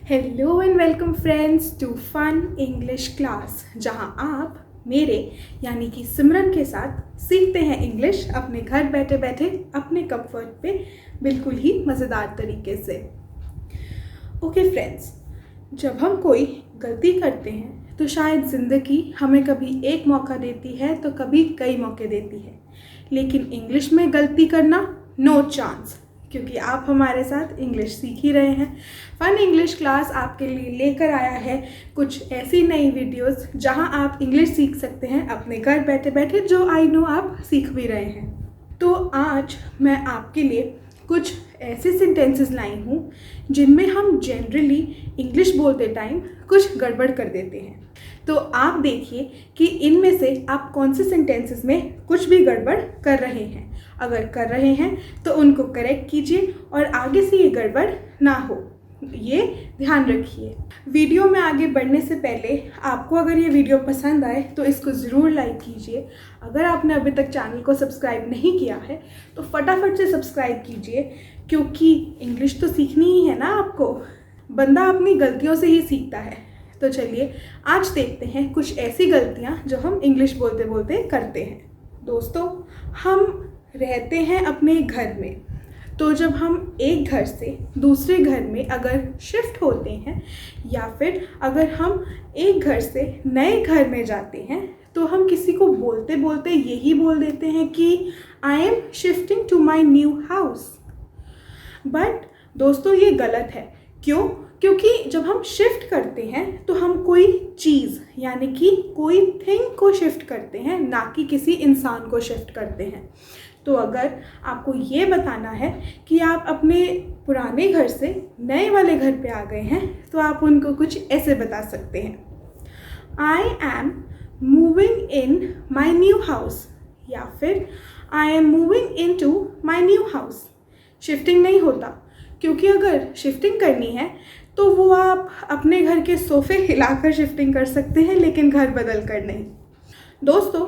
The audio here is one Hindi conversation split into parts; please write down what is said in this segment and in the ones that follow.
Hello and welcome friends to fun English class, जहां आप मेरे यानी कि सिमरन के साथ सीखते हैं इंग्लिश अपने घर बैठे बैठे अपने कंफर्ट पे बिल्कुल ही मज़ेदार तरीके से। ओके फ्रेंड्स, जब हम कोई गलती करते हैं तो शायद ज़िंदगी हमें कभी एक मौका देती है तो कभी कई मौके देती है, लेकिन इंग्लिश में गलती करना नो चांस। क्योंकि आप हमारे साथ इंग्लिश सीख ही रहे हैं। फन इंग्लिश क्लास आपके लिए लेकर आया है कुछ ऐसी नई वीडियोस जहां आप इंग्लिश सीख सकते हैं अपने घर बैठे बैठे, जो आई नो आप सीख भी रहे हैं। तो आज मैं आपके लिए कुछ ऐसे सेंटेंसेस लाई हूँ जिनमें हम जनरली इंग्लिश बोलते टाइम कुछ गड़बड़ कर देते हैं। तो आप देखिए कि इनमें से आप कौन से सेंटेंसेस में कुछ भी गड़बड़ कर रहे हैं। अगर कर रहे हैं तो उनको करेक्ट कीजिए और आगे से ये गड़बड़ ना हो, ये ध्यान रखिए। वीडियो में आगे बढ़ने से पहले आपको अगर ये वीडियो पसंद आए तो इसको ज़रूर लाइक कीजिए। अगर आपने अभी तक चैनल को सब्सक्राइब नहीं किया है तो फटाफट से सब्सक्राइब कीजिए, क्योंकि इंग्लिश तो सीखनी ही है ना आपको। बंदा अपनी गलतियों से ही सीखता है। तो चलिए आज देखते हैं कुछ ऐसी गलतियाँ जो हम इंग्लिश बोलते बोलते करते हैं। दोस्तों, हम रहते हैं अपने घर में, तो जब हम एक घर से दूसरे घर में अगर शिफ्ट होते हैं या फिर अगर हम एक घर से नए घर में जाते हैं तो हम किसी को बोलते बोलते यही बोल देते हैं कि I am shifting to my new house. But दोस्तों, ये गलत है। क्यों? क्योंकि जब हम शिफ्ट करते हैं तो हम कोई चीज़ यानी कि कोई थिंग को शिफ्ट करते हैं, ना कि किसी इंसान को शिफ्ट करते हैं। तो अगर आपको ये बताना है कि आप अपने पुराने घर से नए वाले घर पे आ गए हैं तो आप उनको कुछ ऐसे बता सकते हैं, I am moving in my new house, या फिर I am moving into my new house. Shifting नहीं होता, क्योंकि अगर शिफ्टिंग करनी है तो वो आप अपने घर के सोफ़े हिलाकर शिफ्टिंग कर सकते हैं, लेकिन घर बदल कर नहीं। दोस्तों,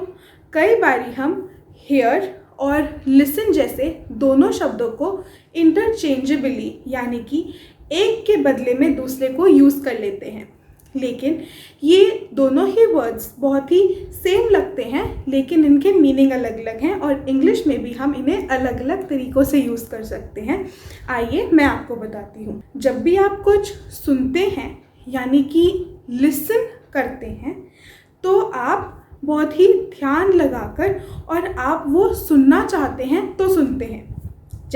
कई बारी हम हेयर और लिसन जैसे दोनों शब्दों को इंटरचेंजेबली यानी कि एक के बदले में दूसरे को यूज़ कर लेते हैं, लेकिन ये दोनों ही वर्ड्स बहुत ही सेम लगते हैं, लेकिन इनके मीनिंग अलग अलग हैं और इंग्लिश में भी हम इन्हें अलग अलग तरीक़ों से यूज़ कर सकते हैं। आइए मैं आपको बताती हूँ। जब भी आप कुछ सुनते हैं यानी कि लिसन करते हैं तो आप बहुत ही ध्यान लगाकर और आप वो सुनना चाहते हैं तो सुनते हैं।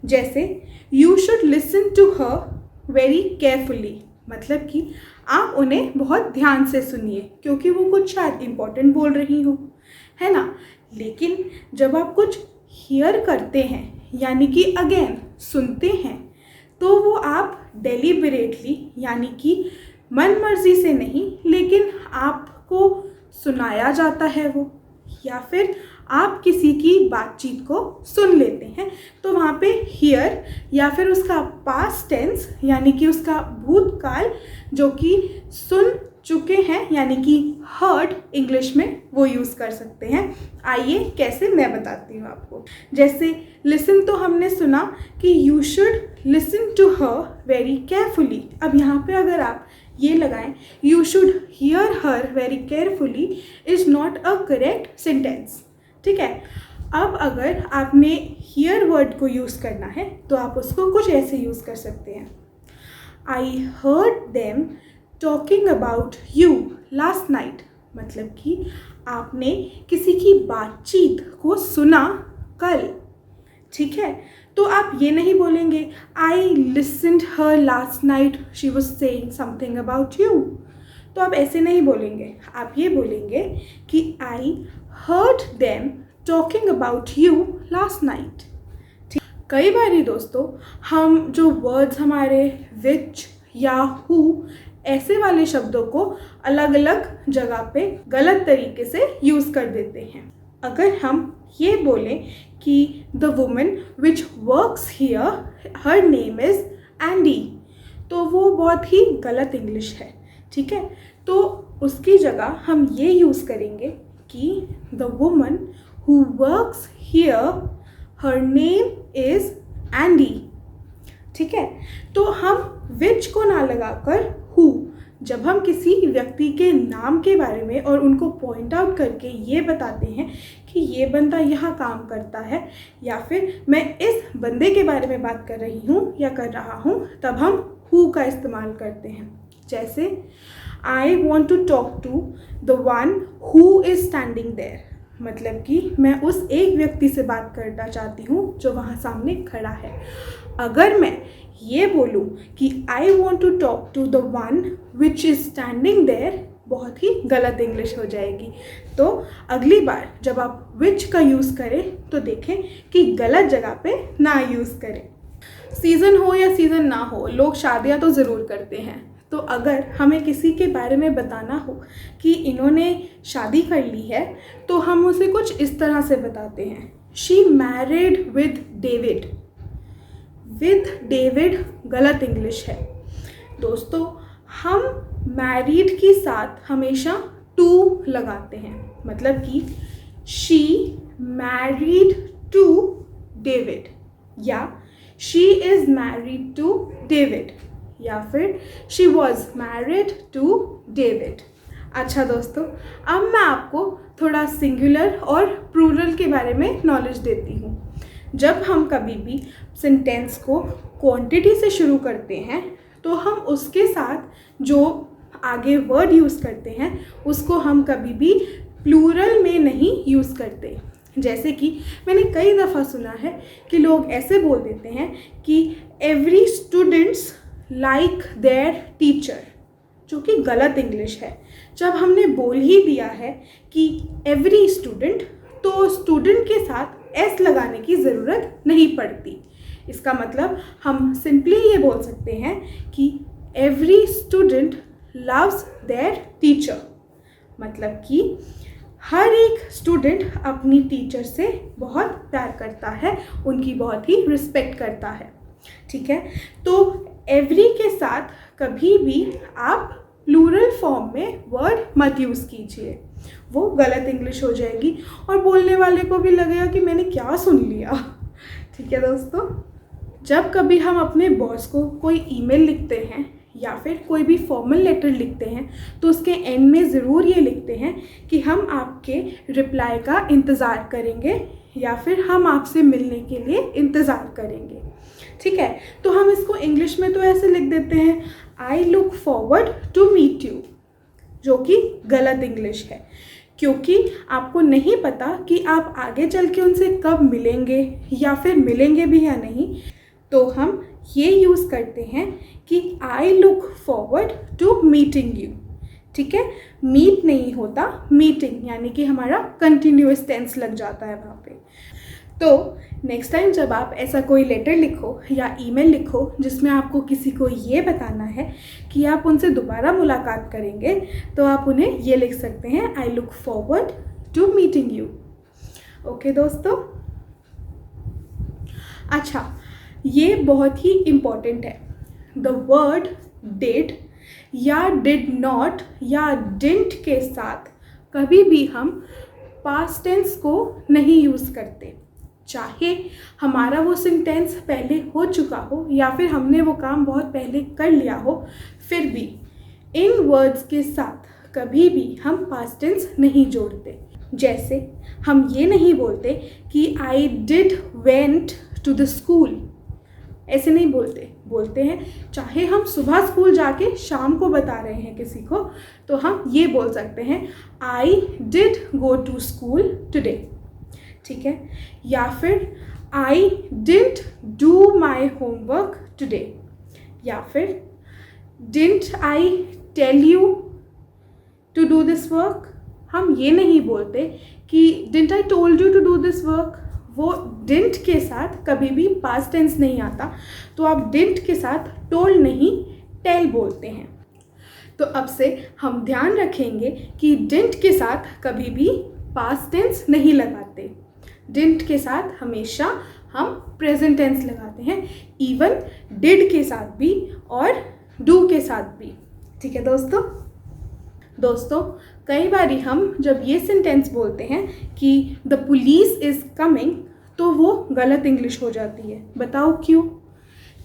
जैसे you should listen to her very carefully, मतलब कि आप उन्हें बहुत ध्यान से सुनिए, क्योंकि वो कुछ शायद इम्पोर्टेंट बोल रही हो, है ना। लेकिन जब आप कुछ हियर करते हैं यानी कि अगेन सुनते हैं, तो वो आप डेलिबरेटली यानी कि मन मर्जी से नहीं, लेकिन आपको सुनाया जाता है वो, या फिर आप किसी की बातचीत को सुन लेते हैं, तो वहाँ पे हियर या फिर उसका पास्ट टेंस यानी कि उसका भूतकाल जो कि सुन चुके हैं यानी कि हर्ड इंग्लिश में वो यूज़ कर सकते हैं। आइए कैसे, मैं बताती हूँ आपको। जैसे लिसन तो हमने सुना कि you should listen to her very carefully. अब यहाँ पे अगर आप ये लगाएं you should hear her very carefully is not a correct sentence, ठीक है। अब अगर आपने हियर वर्ड को यूज़ करना है तो आप उसको कुछ ऐसे यूज़ कर सकते हैं, आई heard them talking about you last night, मतलब कि आपने किसी की बातचीत को सुना कल, ठीक है। तो आप ये नहीं बोलेंगे I listened her last night she was saying something about you, तो आप ऐसे नहीं बोलेंगे। आप ये बोलेंगे कि I heard them talking about you last night. ठीक। कई बारी दोस्तों, हम जो वर्ड्स हमारे विच या हु ऐसे वाले शब्दों को अलग अलग जगह पे गलत तरीके से यूज़ कर देते हैं। अगर हम ये बोलें कि the woman which works here her name is Andy, तो वो बहुत ही गलत इंग्लिश है, ठीक है। तो उसकी जगह हम ये यूज़ करेंगे कि the woman who works here her name is Andy, ठीक है। तो हम विच को ना लगाकर हु, जब हम किसी व्यक्ति के नाम के बारे में और उनको पॉइंट आउट करके ये बताते हैं कि ये बंदा यहाँ काम करता है, या फिर मैं इस बंदे के बारे में बात कर रही हूँ या कर रहा हूँ, तब हम हु का इस्तेमाल करते हैं। जैसे I want to talk to the one who is standing there, मतलब कि मैं उस एक व्यक्ति से बात करना चाहती हूँ जो वहाँ सामने खड़ा है। अगर मैं ये बोलूँ कि I want to talk to the one which is standing there, बहुत ही गलत इंग्लिश हो जाएगी। तो अगली बार जब आप विच का यूज़ करें तो देखें कि गलत जगह पे ना यूज़ करें। सीज़न हो या सीज़न ना हो, लोग शादियाँ तो ज़रूर करते हैं। तो अगर हमें किसी के बारे में बताना हो कि इन्होंने शादी कर ली है, तो हम उसे कुछ इस तरह से बताते हैं, she married with David. With David गलत इंग्लिश है दोस्तों। हम मैरिड के साथ हमेशा टू लगाते हैं, मतलब कि शी मैरिड टू डेविड, या she is married to David, या फिर she was married to David. अच्छा दोस्तों, अब मैं आपको थोड़ा सिंगुलर और प्लूरल के बारे में नॉलेज देती हूँ। जब हम कभी भी सेंटेंस को क्वांटिटी से शुरू करते हैं तो हम उसके साथ जो आगे वर्ड यूज़ करते हैं उसको हम कभी भी प्लूरल में नहीं यूज़ करते। जैसे कि मैंने कई दफ़ा सुना है कि लोग ऐसे बोल देते हैं कि every students like there teacher, जो कि गलत इंग्लिश है। जब हमने बोल ही दिया है कि एवरी स्टूडेंट, तो स्टूडेंट के साथ एस लगाने की ज़रूरत नहीं पड़ती। इसका मतलब हम सिंपली ये बोल सकते हैं कि every student loves there teacher, मतलब कि हर एक स्टूडेंट अपनी टीचर से बहुत प्यार करता है, उनकी बहुत ही रिस्पेक्ट करता है। ठीक है, तो एवरी के साथ कभी भी आप प्लूरल फॉर्म में वर्ड मत यूज़ कीजिए, वो गलत इंग्लिश हो जाएगी और बोलने वाले को भी लगेगा कि मैंने क्या सुन लिया। ठीक है दोस्तों, जब कभी हम अपने बॉस को कोई ईमेल लिखते हैं या फिर कोई भी फॉर्मल लेटर लिखते हैं तो उसके एंड में ज़रूर ये लिखते हैं कि हम आपके रिप्लाई का इंतज़ार करेंगे या फिर हम आपसे मिलने के लिए इंतज़ार करेंगे। ठीक है, तो हम इसको इंग्लिश में तो ऐसे लिख देते हैं, I look forward to meet you, जो कि गलत इंग्लिश है, क्योंकि आपको नहीं पता कि आप आगे चल के उनसे कब मिलेंगे या फिर मिलेंगे भी या नहीं। तो हम ये यूज़ करते हैं कि I look forward to meeting you. ठीक है, मीट नहीं होता, मीटिंग, यानी कि हमारा कंटिन्यूअस टेंस लग जाता है वहाँ पे। तो नेक्स्ट टाइम जब आप ऐसा कोई लेटर लिखो या ईमेल लिखो जिसमें आपको किसी को ये बताना है कि आप उनसे दोबारा मुलाकात करेंगे, तो आप उन्हें ये लिख सकते हैं, I look forward to meeting you. Okay दोस्तों, अच्छा, ये बहुत ही इम्पॉर्टेंट है। द वर्ड डिड या डिड नॉट या डिडंट के साथ कभी भी हम पास्ट टेंस को नहीं यूज़ करते, चाहे हमारा वो सेंटेंस पहले हो चुका हो या फिर हमने वो काम बहुत पहले कर लिया हो, फिर भी इन वर्ड्स के साथ कभी भी हम पास्ट टेंस नहीं जोड़ते। जैसे हम ये नहीं बोलते कि I did went to the school, ऐसे नहीं बोलते। बोलते हैं चाहे हम सुबह स्कूल जाके शाम को बता रहे हैं किसी को, तो हम ये बोल सकते हैं I did go to school today. ठीक है, या फिर I didn't do my homework today, या फिर didn't I tell you to do this work. हम ये नहीं बोलते कि didn't I told you to do this work. वो डिडंट के साथ कभी भी पास्ट टेंस नहीं आता, तो आप डिडंट के साथ टोल्ड नहीं टेल बोलते हैं। तो अब से हम ध्यान रखेंगे कि डिडंट के साथ कभी भी पास्ट टेंस नहीं लगाते, डिडंट के साथ हमेशा हम प्रेजेंट टेंस लगाते हैं, इवन डिड के साथ भी और डू के साथ भी। ठीक है दोस्तों, कई बारी हम जब ये सेंटेंस बोलते हैं कि द पुलिस इज़ कमिंग, तो वो गलत इंग्लिश हो जाती है। बताओ क्यों?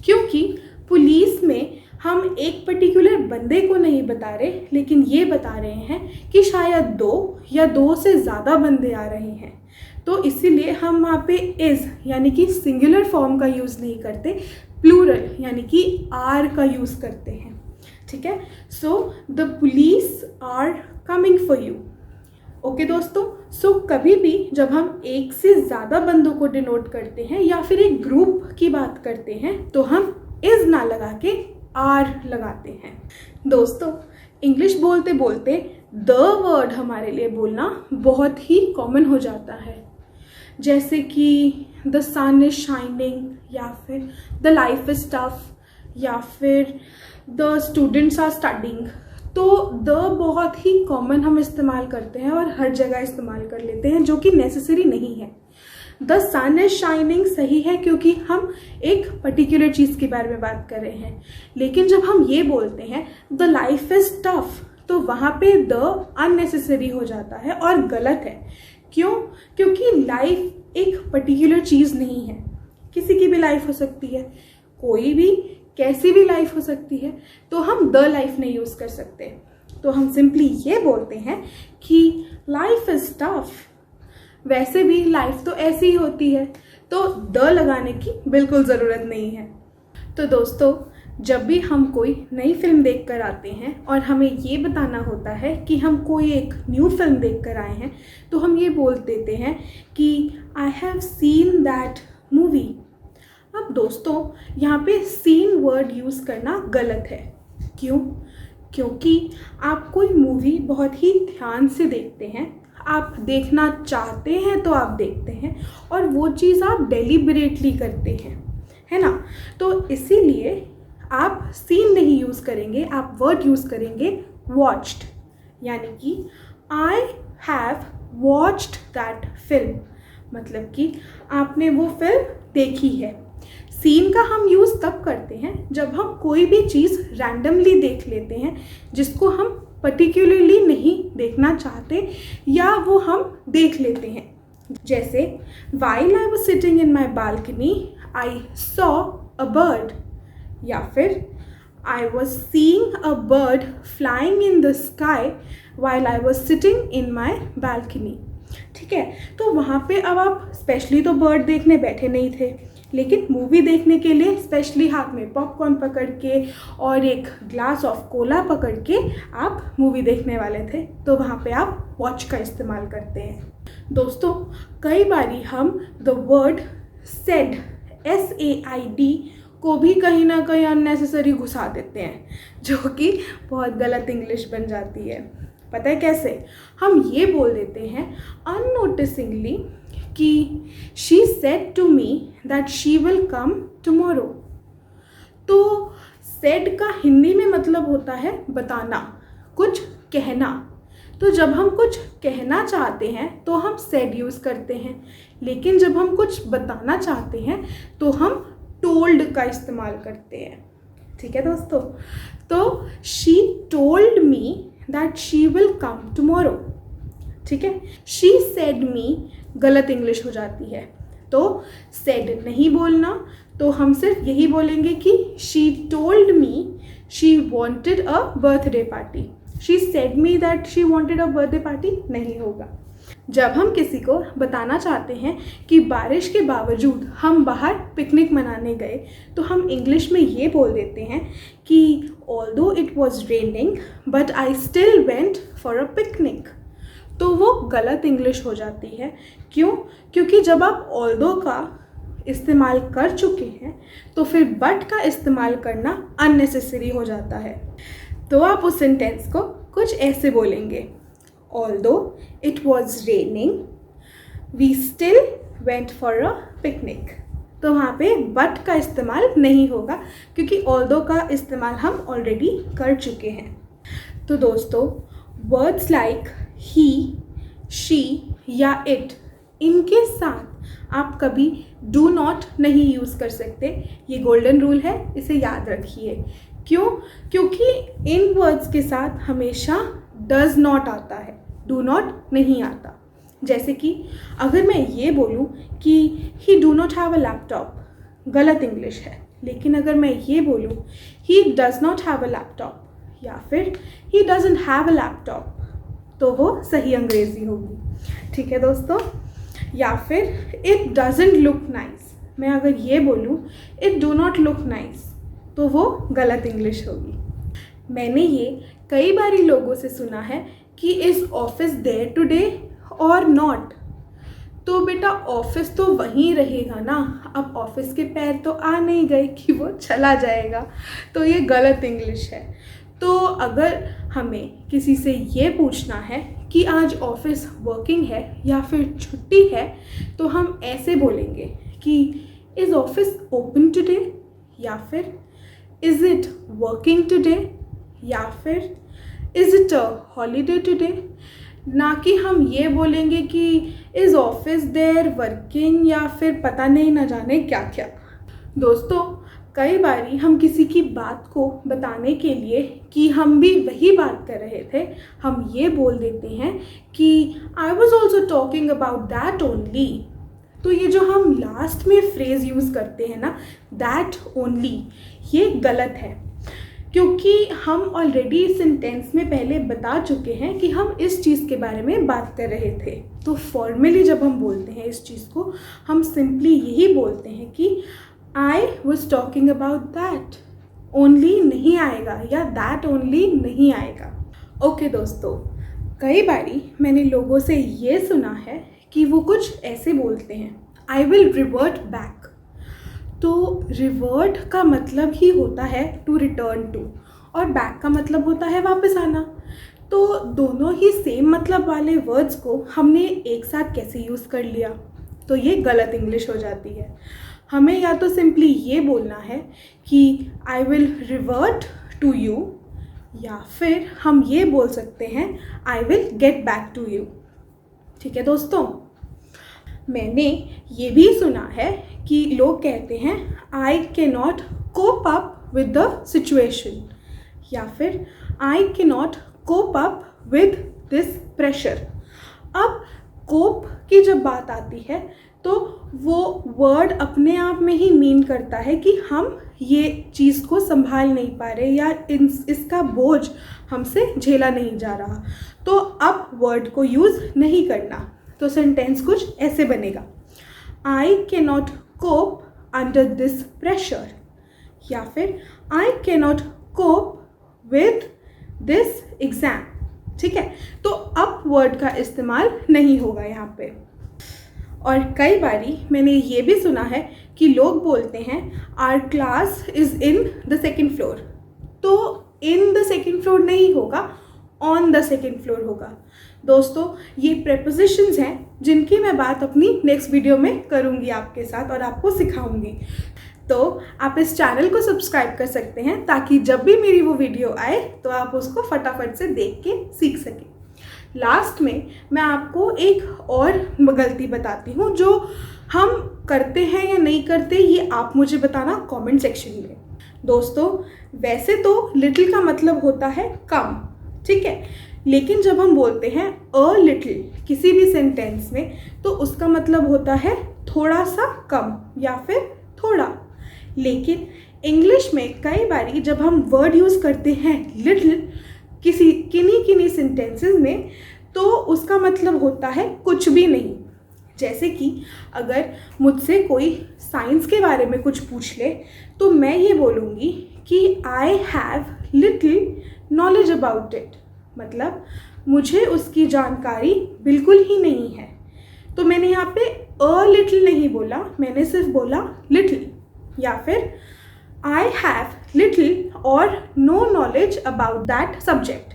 क्योंकि पुलिस में हम एक पर्टिकुलर बंदे को नहीं बता रहे, लेकिन ये बता रहे हैं कि शायद 2 या 2 से ज़्यादा बंदे आ रहे हैं। तो इसीलिए हम वहाँ पे इज़ यानी कि सिंगुलर फॉर्म का यूज़ नहीं करते, प्लूरल यानी कि आर का यूज़ करते हैं। ठीक है, so the police are coming for you. Okay दोस्तों, सो कभी भी जब हम एक से ज़्यादा बंदों को डिनोट करते हैं या फिर एक ग्रुप की बात करते हैं तो हम इज़ ना लगा के आर लगाते हैं। दोस्तों, इंग्लिश बोलते बोलते द वर्ड हमारे लिए बोलना बहुत ही कॉमन हो जाता है, जैसे कि द सन इज शाइनिंग, या फिर द लाइफ इज टफ, या फिर द स्टूडेंट्स आर स्टडिंग। तो द बहुत ही कॉमन हम इस्तेमाल करते हैं और हर जगह इस्तेमाल कर लेते हैं, जो कि नेसेसरी नहीं है। द सन इज शाइनिंग सही है क्योंकि हम एक पर्टिकुलर चीज़ के बारे में बात कर रहे हैं, लेकिन जब हम ये बोलते हैं द लाइफ इज टफ तो वहाँ पे द अननेसेसरी हो जाता है और गलत है। क्यों? क्योंकि लाइफ एक पर्टिकुलर चीज़ नहीं है, किसी की भी लाइफ हो सकती है, कोई भी कैसी भी लाइफ हो सकती है, तो हम द लाइफ नहीं यूज़ कर सकते। तो हम सिंपली ये बोलते हैं कि लाइफ इज टफ। वैसे भी लाइफ तो ऐसी ही होती है, तो द लगाने की बिल्कुल ज़रूरत नहीं है। तो दोस्तों, जब भी हम कोई नई फिल्म देख कर आते हैं और हमें ये बताना होता है कि हम कोई एक न्यू फिल्म देख कर आए हैं, तो हम ये बोल देते हैं कि I have seen that movie. अब दोस्तों, यहाँ पे सीन वर्ड यूज़ करना गलत है। क्यों? क्योंकि आप कोई मूवी बहुत ही ध्यान से देखते हैं, आप देखना चाहते हैं तो आप देखते हैं, और वो चीज़ आप डेलिबरेटली करते हैं, है ना। तो इसीलिए आप सीन नहीं यूज़ करेंगे, आप वर्ड यूज़ करेंगे वॉच्ड, यानी कि I have watched that film, मतलब कि आपने वो फिल्म देखी है। सीन का हम यूज़ तब करते हैं जब हम कोई भी चीज़ रैंडमली देख लेते हैं जिसको हम पर्टिकुलरली नहीं देखना चाहते, या वो हम देख लेते हैं। जैसे while I was sitting in my balcony I saw a bird, या फिर I was seeing a bird flying in the sky while I was sitting in my balcony। ठीक है, तो वहाँ पे अब आप स्पेशली तो बर्ड देखने बैठे नहीं थे, लेकिन मूवी देखने के लिए स्पेशली हाथ में पॉपकॉर्न पकड़ के और एक ग्लास ऑफ कोला पकड़ के आप मूवी देखने वाले थे, तो वहाँ पे आप वॉच का इस्तेमाल करते हैं। दोस्तों, कई बारी हम द वर्ड सेड SAID को भी कहीं ना कहीं अननेसेसरी घुसा देते हैं, जो कि बहुत गलत इंग्लिश बन जाती है। पता है कैसे? हम ये बोल देते हैं अननोटिसिंगली कि she said to me that she will come tomorrow. तो सेड का हिंदी में मतलब होता है बताना, कुछ कहना। तो जब हम कुछ कहना चाहते हैं तो हम सेड यूज़ करते हैं, लेकिन जब हम कुछ बताना चाहते हैं तो हम टोल्ड का इस्तेमाल करते हैं। ठीक है दोस्तों, तो she told me that she will come tomorrow. ठीक है, शी सेड मी गलत इंग्लिश हो जाती है, तो सेड नहीं बोलना, तो हम सिर्फ यही बोलेंगे कि she told me she wanted a birthday party. She said me that she wanted a birthday party नहीं होगा। जब हम किसी को बताना चाहते हैं कि बारिश के बावजूद हम बाहर पिकनिक मनाने गए, तो हम इंग्लिश में ये बोल देते हैं कि although it was raining but I still went for a picnic. तो वो गलत इंग्लिश हो जाती है। क्यों? क्योंकि जब आप ऑल्दो का इस्तेमाल कर चुके हैं तो फिर बट का इस्तेमाल करना अननेसेसरी हो जाता है। तो आप उस सेंटेंस को कुछ ऐसे बोलेंगे, although it was raining we still went for a picnic. तो वहाँ पे बट का इस्तेमाल नहीं होगा, क्योंकि ऑल्दो का इस्तेमाल हम ऑलरेडी कर चुके हैं। तो दोस्तों, वर्ड्स लाइक ही, शी या इट, इनके साथ आप कभी डू नॉट नहीं यूज़ कर सकते। ये गोल्डन रूल है, इसे याद रखिए। क्यों? क्योंकि इन वर्ड्स के साथ हमेशा डज नॉट आता है, डू नॉट नहीं आता। जैसे कि अगर मैं ये बोलूँ कि ही do not have a laptop, गलत इंग्लिश है, लेकिन अगर मैं ये बोलूँ he does not have a laptop या फिर he doesn't have a laptop, तो वो सही अंग्रेज़ी होगी। ठीक है दोस्तों। या फिर इट डजंट लुक नाइस, मैं अगर ये बोलूँ it do not look nice, तो वो गलत इंग्लिश होगी। मैंने ये कई बारी लोगों से सुना है कि इज़ ऑफिस देयर टुडे और नॉट, तो बेटा ऑफिस तो वहीं रहेगा ना, अब ऑफिस के पैर तो आ नहीं गए कि वो चला जाएगा, तो ये गलत इंग्लिश है। तो अगर हमें किसी से ये पूछना है कि आज ऑफिस वर्किंग है या फिर छुट्टी है, तो हम ऐसे बोलेंगे कि इज़ ऑफिस ओपन टुडे, या फिर इज़ इट वर्किंग टुडे, या फिर is it a holiday today. ना कि हम ये बोलेंगे कि इज़ ऑफिस देयर वर्किंग या फिर पता नहीं ना जाने क्या क्या। दोस्तों कई बारी हम किसी की बात को बताने के लिए कि हम भी वही बात कर रहे थे, हम ये बोल देते हैं कि I was also talking about that only. तो ये जो हम लास्ट में फ्रेज़ यूज़ करते हैं ना, दैट ओनली, ये गलत है, क्योंकि हम ऑलरेडी इस सेंटेंस में पहले बता चुके हैं कि हम इस चीज़ के बारे में बात कर रहे थे। तो फॉर्मली जब हम बोलते हैं इस चीज़ को, हम सिंपली यही बोलते हैं कि I was talking about that only नहीं आएगा, या दैट ओनली नहीं आएगा। ओके दोस्तों, कई बारी मैंने लोगों से ये सुना है कि वो कुछ ऐसे बोलते हैं, आई विल रिवर्ट बैक। तो रिवर्ट का मतलब ही होता है टू रिटर्न टू, और बैक का मतलब होता है वापस आना। तो दोनों ही सेम मतलब वाले वर्ड्स को हमने एक साथ कैसे यूज़ कर लिया, तो ये गलत इंग्लिश हो जाती है। हमें या तो सिंपली ये बोलना है कि I will revert to you, या फिर हम ये बोल सकते हैं I will get back to you. ठीक है दोस्तों। मैंने ये भी सुना है कि लोग कहते हैं I can not cope up with the situation, या फिर I can not cope up with this pressure. अब कोप की जब बात आती है तो वो वर्ड अपने आप में ही मीन करता है कि हम ये चीज़ को संभाल नहीं पा रहे, या इसका बोझ हमसे झेला नहीं जा रहा, तो अब वर्ड को यूज़ नहीं करना। तो सेंटेंस कुछ ऐसे बनेगा, I can not cope under this pressure, या फिर I can not cope with this exam. ठीक है, तो अब वर्ड का इस्तेमाल नहीं होगा यहाँ पे। और कई बारी मैंने ये भी सुना है कि लोग बोलते हैं our class is in the second floor, तो इन द सेकेंड फ्लोर नहीं होगा, ऑन द सेकेंड फ्लोर होगा। दोस्तों ये प्रेपोजिशंस हैं जिनकी मैं बात अपनी नेक्स्ट वीडियो में करूँगी आपके साथ और आपको सिखाऊंगी। तो आप इस चैनल को सब्सक्राइब कर सकते हैं ताकि जब भी मेरी वो वीडियो आए तो आप उसको फटाफट से देख के सीख सकें। लास्ट में मैं आपको एक और गलती बताती हूँ जो हम करते हैं या नहीं करते, ये आप मुझे बताना कमेंट सेक्शन में। दोस्तों वैसे तो लिटिल का मतलब होता है कम, ठीक है, लेकिन जब हम बोलते हैं अ लिटिल किसी भी सेंटेंस में तो उसका मतलब होता है थोड़ा सा कम या फिर थोड़ा। लेकिन इंग्लिश में कई बारी जब हम वर्ड यूज़ करते हैं लिटिल किन्हीं सेंटेंसेस में तो उसका मतलब होता है कुछ भी नहीं। जैसे कि अगर मुझसे कोई साइंस के बारे में कुछ पूछ ले तो मैं ये बोलूँगी कि आई have little knowledge about it, मतलब मुझे उसकी जानकारी बिल्कुल ही नहीं है। तो मैंने यहाँ पे अ लिटिल नहीं बोला, मैंने सिर्फ बोला लिटिल। या फिर आई हैव लिटिल और no knowledge about that subject,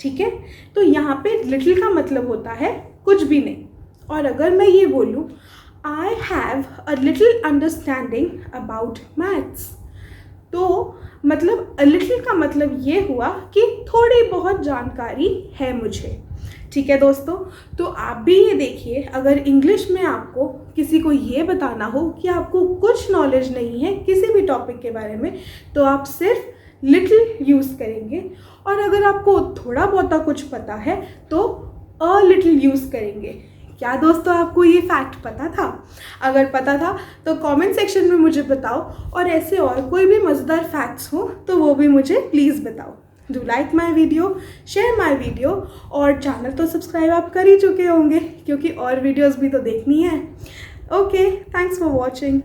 ठीक है। तो यहाँ पे लिटिल का मतलब होता है कुछ भी नहीं। और अगर मैं ये बोलूँ I have a little understanding about maths, तो मतलब अ लिटिल का मतलब ये हुआ कि थोड़ी बहुत जानकारी है मुझे। ठीक है दोस्तों, तो आप भी ये देखिए, अगर इंग्लिश में आपको किसी को ये बताना हो कि आपको कुछ नॉलेज नहीं है किसी भी टॉपिक के बारे में तो आप सिर्फ लिटिल यूज़ करेंगे, और अगर आपको थोड़ा बहुत कुछ पता है तो अ लिटिल यूज़ करेंगे, क्या दोस्तों आपको ये फैक्ट पता था? अगर पता था तो कमेंट सेक्शन में मुझे बताओ, और ऐसे और कोई भी मज़ेदार फैक्ट्स हो तो वो भी मुझे प्लीज़ बताओ। Do like my video, share my video, और चैनल तो सब्सक्राइब आप कर ही चुके होंगे क्योंकि और वीडियोज़ भी तो देखनी है। Okay, thanks for watching.